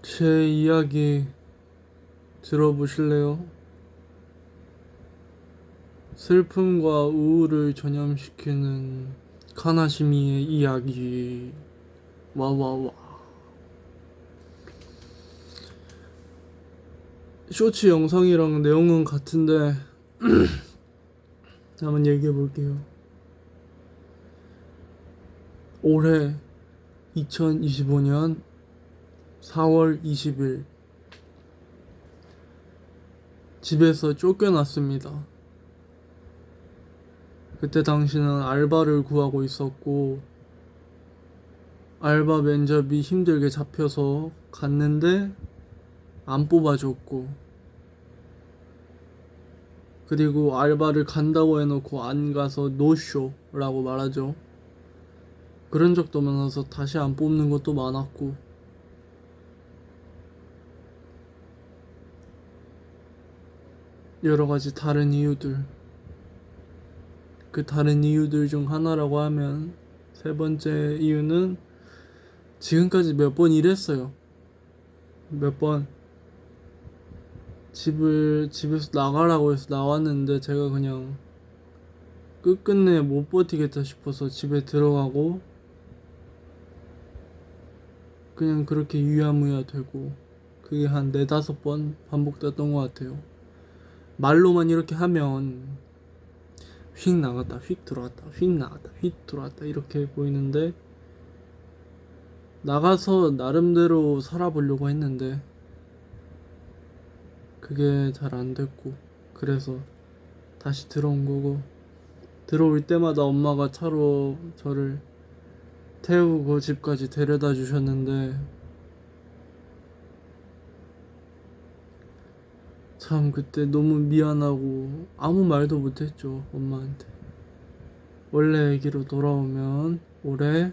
제 이야기 들어보실래요? 슬픔과 우울을 전염시키는 카나시미의 이야기. 와와와. 쇼츠 영상이랑 내용은 같은데 한번 얘기해 볼게요. 올해 2025년 4월 20일 집에서 쫓겨났습니다. 그때 당시는 알바를 구하고 있었고 알바 면접이 힘들게 잡혀서 갔는데 안 뽑아줬고, 그리고 알바를 간다고 해놓고 안 가서 노쇼라고 말하죠. 그런 적도 많아서 다시 안 뽑는 것도 많았고, 여러 가지 다른 이유들. 그 다른 이유들 중 하나라고 하면 세 번째 이유는 지금까지 몇 번 일했어요. 몇 번 집에서 나가라고 해서 나왔는데 제가 그냥 끝끝내 못 버티겠다 싶어서 집에 들어가고 그냥 그렇게 유야무야 되고, 그게 한 네다섯 번 반복됐던 것 같아요. 말로만 이렇게 하면 휙 나갔다 휙 들어왔다 휙 나갔다 휙 들어왔다 이렇게 보이는데, 나가서 나름대로 살아보려고 했는데 그게 잘 안 됐고, 그래서 다시 들어온 거고, 들어올 때마다 엄마가 차로 저를 태우고 집까지 데려다 주셨는데 참 그때 너무 미안하고 아무 말도 못했죠, 엄마한테. 원래 얘기로 돌아오면 올해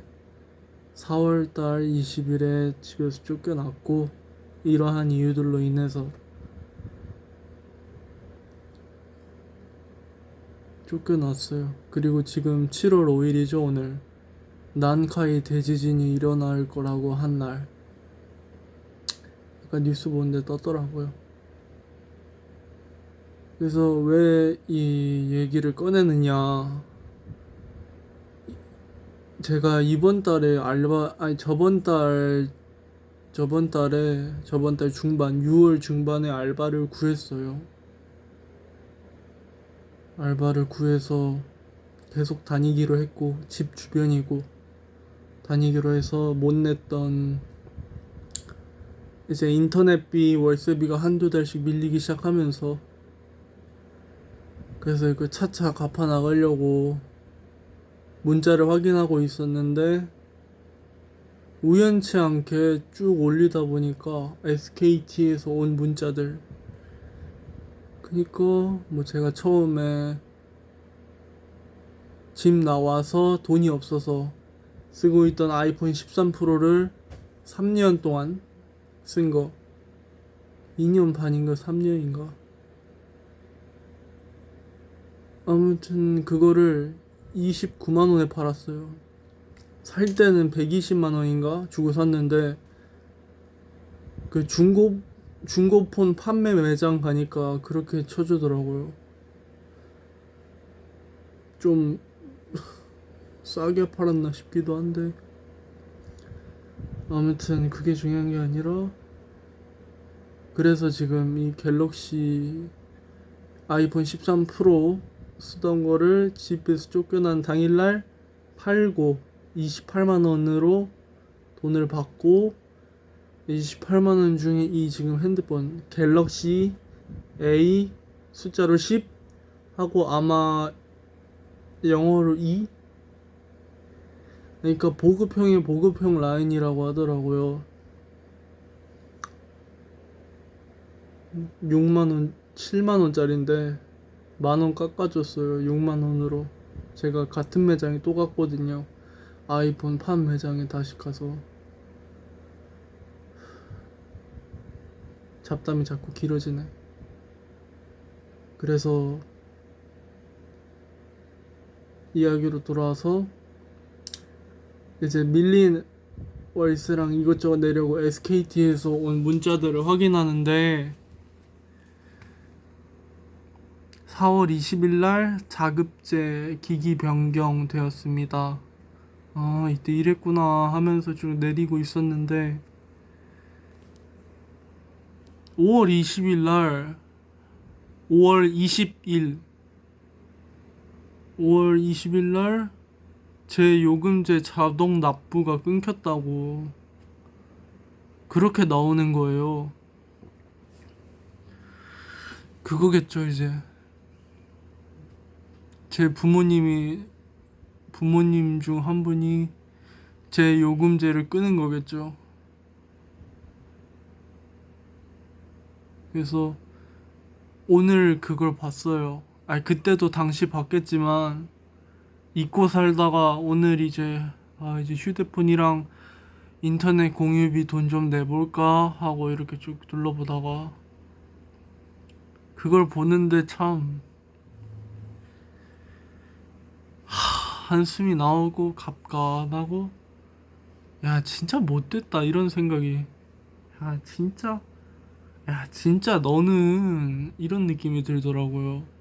4월달 20일에 집에서 쫓겨났고, 이러한 이유들로 인해서 쫓겨났어요. 그리고 지금 7월 5일이죠, 오늘. 난카이 대지진이 일어날 거라고 한 날. 약간 뉴스 보는데 떴더라고요. 그래서 왜 이 얘기를 꺼내느냐. 제가 이번 달에 저번 달 중반, 6월 중반에 알바를 구했어요. 알바를 구해서 계속 다니기로 했고, 집 주변이고, 다니기로 해서 못 냈던 이제 인터넷비, 월세비가 한두 달씩 밀리기 시작하면서, 그래서 그 차차 갚아 나가려고 문자를 확인하고 있었는데 우연치 않게 쭉 올리다 보니까 SKT에서 온 문자들. 그니까 뭐 제가 처음에 집 나와서 돈이 없어서 쓰고 있던 아이폰 13 프로를 3년 동안 쓴 거, 2년 반인가 3년인가, 아무튼 그거를 29만 원에 팔았어요. 살 때는 120만 원인가 주고 샀는데, 그 중고폰 판매 매장 가니까 그렇게 쳐주더라고요. 좀 싸게 팔았나 싶기도 한데, 아무튼 그게 중요한 게 아니라, 그래서 지금 이 갤럭시 아이폰 13 프로 쓰던 거를 집에서 쫓겨난 당일날 팔고 28만 원으로 돈을 받고, 28만 원 중에 이 지금 핸드폰 갤럭시 A 숫자로 10 하고 아마 영어로 2, 그러니까 보급형의 보급형 라인이라고 하더라고요. 6만 원, 7만 원짜리인데 만 원 깎아줬어요. 6만 원으로. 제가 같은 매장에 또 갔거든요. 아이폰 판 매장에 다시 가서. 잡담이 자꾸 길어지네. 그래서 이야기로 돌아와서, 이제 밀린 월세랑 이것저것 내려고 SKT에서 온 문자들을 확인하는데 4월 20일 날 자급제 기기 변경되었습니다. 아, 이때 이랬구나 하면서 쭉 내리고 있었는데 5월 20일 날 5월 20일 5월 20일 날 제 요금제 자동 납부가 끊겼다고 그렇게 나오는 거예요. 그거겠죠, 이제. 제 부모님 중 한 분이 제 요금제를 끄는 거겠죠. 그래서 오늘 그걸 봤어요. 아니, 그때도 당시 봤겠지만 잊고 살다가 오늘 이제 이제 휴대폰이랑 인터넷 공유비 돈 좀 내볼까 하고 이렇게 쭉 둘러보다가 그걸 보는데 참 한숨이 나오고 갑갑하고 야 진짜 못됐다 이런 생각이 야 진짜 너는 이런 느낌이 들더라고요.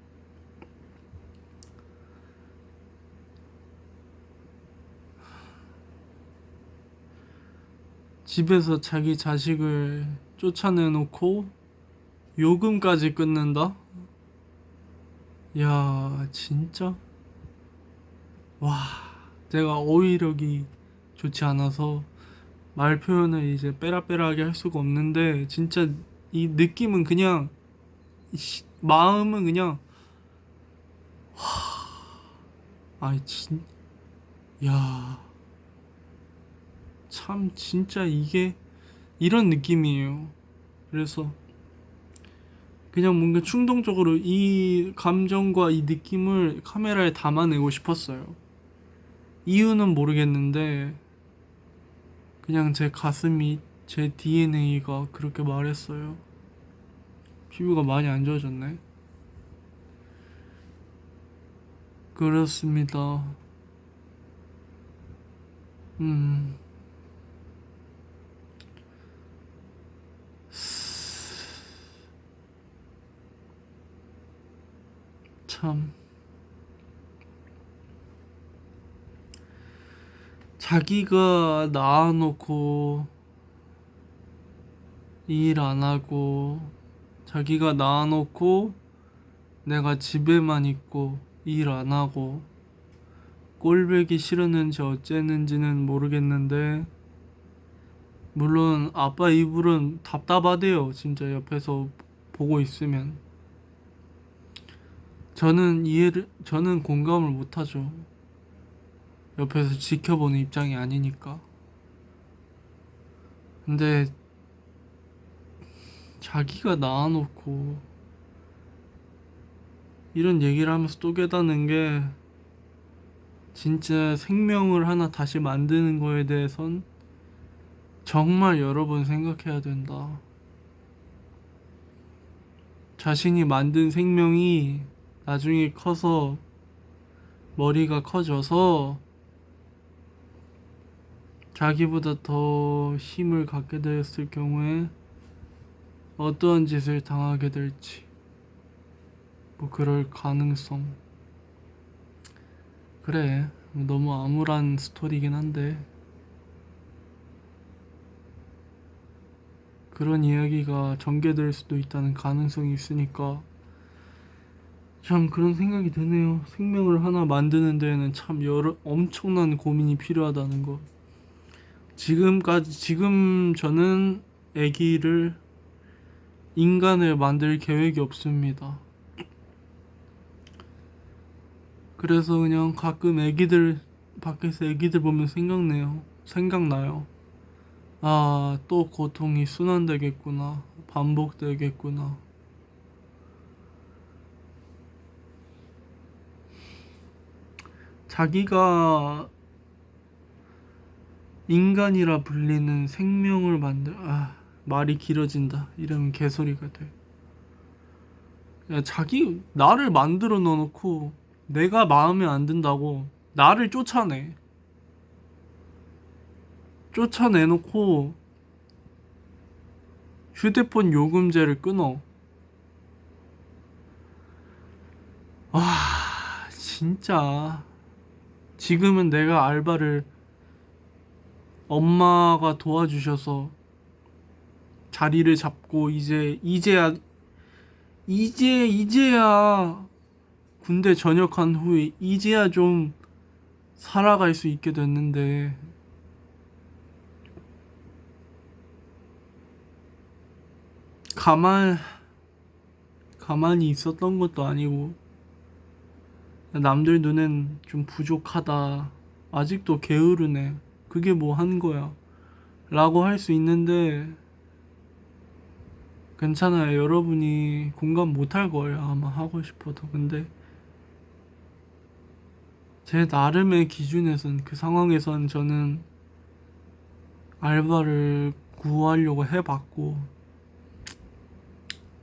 집에서 자기 자식을 쫓아내놓고 요금까지 끊는다? 야 진짜 와 제가 어휘력이 좋지 않아서 말 표현을 이제 빼라빼라하게 할 수가 없는데 진짜 이 느낌은 그냥 마음은 그냥 아이 야 참 진짜 이게 이런 느낌이에요. 그래서 그냥 뭔가 충동적으로 이 감정과 이 느낌을 카메라에 담아내고 싶었어요. 이유는 모르겠는데 그냥 제 가슴이 제 DNA가 그렇게 말했어요. 피부가 많이 안 좋아졌네. 그렇습니다. 음, 참. 자기가 낳아놓고 일 안 하고, 자기가 낳아놓고 내가 집에만 있고 일 안 하고, 꼴보기 싫었는지 어쨌는지는 모르겠는데, 물론 아빠 이불은 답답하대요. 진짜 옆에서 보고 있으면. 저는 공감을 못하죠. 옆에서 지켜보는 입장이 아니니까. 근데 자기가 낳아놓고 이런 얘기를 하면서 또 깨닫는 게 진짜 생명을 하나 다시 만드는 거에 대해선 정말 여러 번 생각해야 된다. 자신이 만든 생명이 나중에 커서 머리가 커져서 자기보다 더 힘을 갖게 되었을 경우에 어떠한 짓을 당하게 될지, 뭐 그럴 가능성. 그래, 너무 암울한 스토리긴 한데 그런 이야기가 전개될 수도 있다는 가능성이 있으니까 참 그런 생각이 드네요. 생명을 하나 만드는 데에는 참 엄청난 고민이 필요하다는 거. 지금 저는 인간을 만들 계획이 없습니다. 그래서 그냥 가끔 밖에서 애기들 보면 생각나요. 아, 또 고통이 순환되겠구나. 반복되겠구나. 자기가 인간이라 불리는 생명을 말이 길어진다. 이러면 개소리가 돼. 야, 나를 만들어 넣어놓고 내가 마음에 안 든다고 나를 쫓아내. 쫓아내놓고 휴대폰 요금제를 끊어. 와, 진짜. 지금은 내가 알바를 엄마가 도와주셔서 자리를 잡고 이제야 군대 전역한 후에 이제야 좀 살아갈 수 있게 됐는데, 가만히 있었던 것도 아니고, 남들 눈엔 좀 부족하다, 아직도 게으르네, 그게 뭐 한 거야 라고 할 수 있는데, 괜찮아요. 여러분이 공감 못할 거예요, 아마. 하고 싶어도. 근데 제 나름의 기준에선, 그 상황에선 저는 알바를 구하려고 해봤고,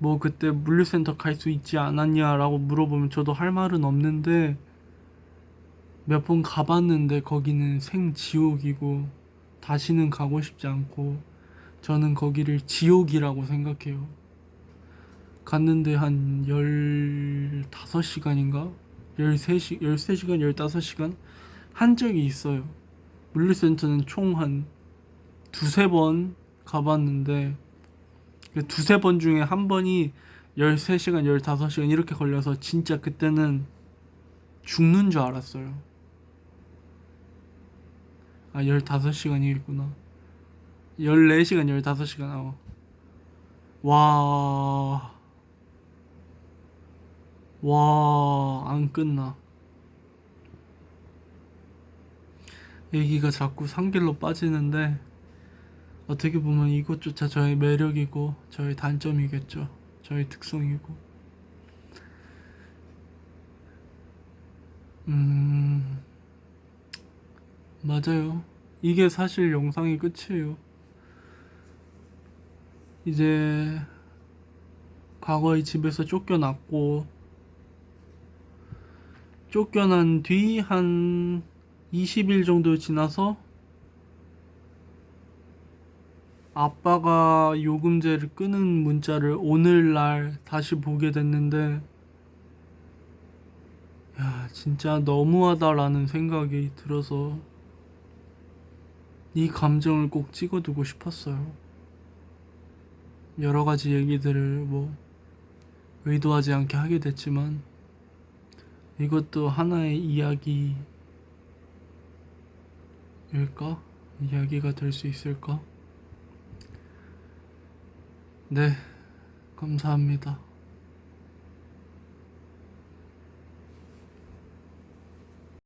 뭐 그때 물류센터 갈 수 있지 않았냐라고 물어보면 저도 할 말은 없는데, 몇 번 가봤는데 거기는 생지옥이고 다시는 가고 싶지 않고, 저는 거기를 지옥이라고 생각해요. 갔는데 한 15시간인가? 13시간, 15시간? 한 적이 있어요. 물류센터는 총 한 두세 번 가봤는데, 그 두세 번 중에 한 번이 13시간, 15시간 이렇게 걸려서 진짜 그때는 죽는 줄 알았어요. 아, 15시간이겠구나. 14시간, 15시간, 안 끝나. 얘기가 자꾸 산길로 빠지는데, 어떻게 보면 이것조차 저의 매력이고 저의 단점이겠죠. 저의 특성이고. 맞아요. 이게 사실 영상이 끝이에요. 이제 과거에 집에서 쫓겨났고, 쫓겨난 뒤 한 20일 정도 지나서 아빠가 요금제를 끄는 문자를 오늘날 다시 보게 됐는데, 야, 진짜 너무하다라는 생각이 들어서 이 감정을 꼭 찍어두고 싶었어요. 여러 가지 얘기들을 뭐 의도하지 않게 하게 됐지만, 이것도 하나의 이야기일까? 이야기가 될 수 있을까? 네, 감사합니다.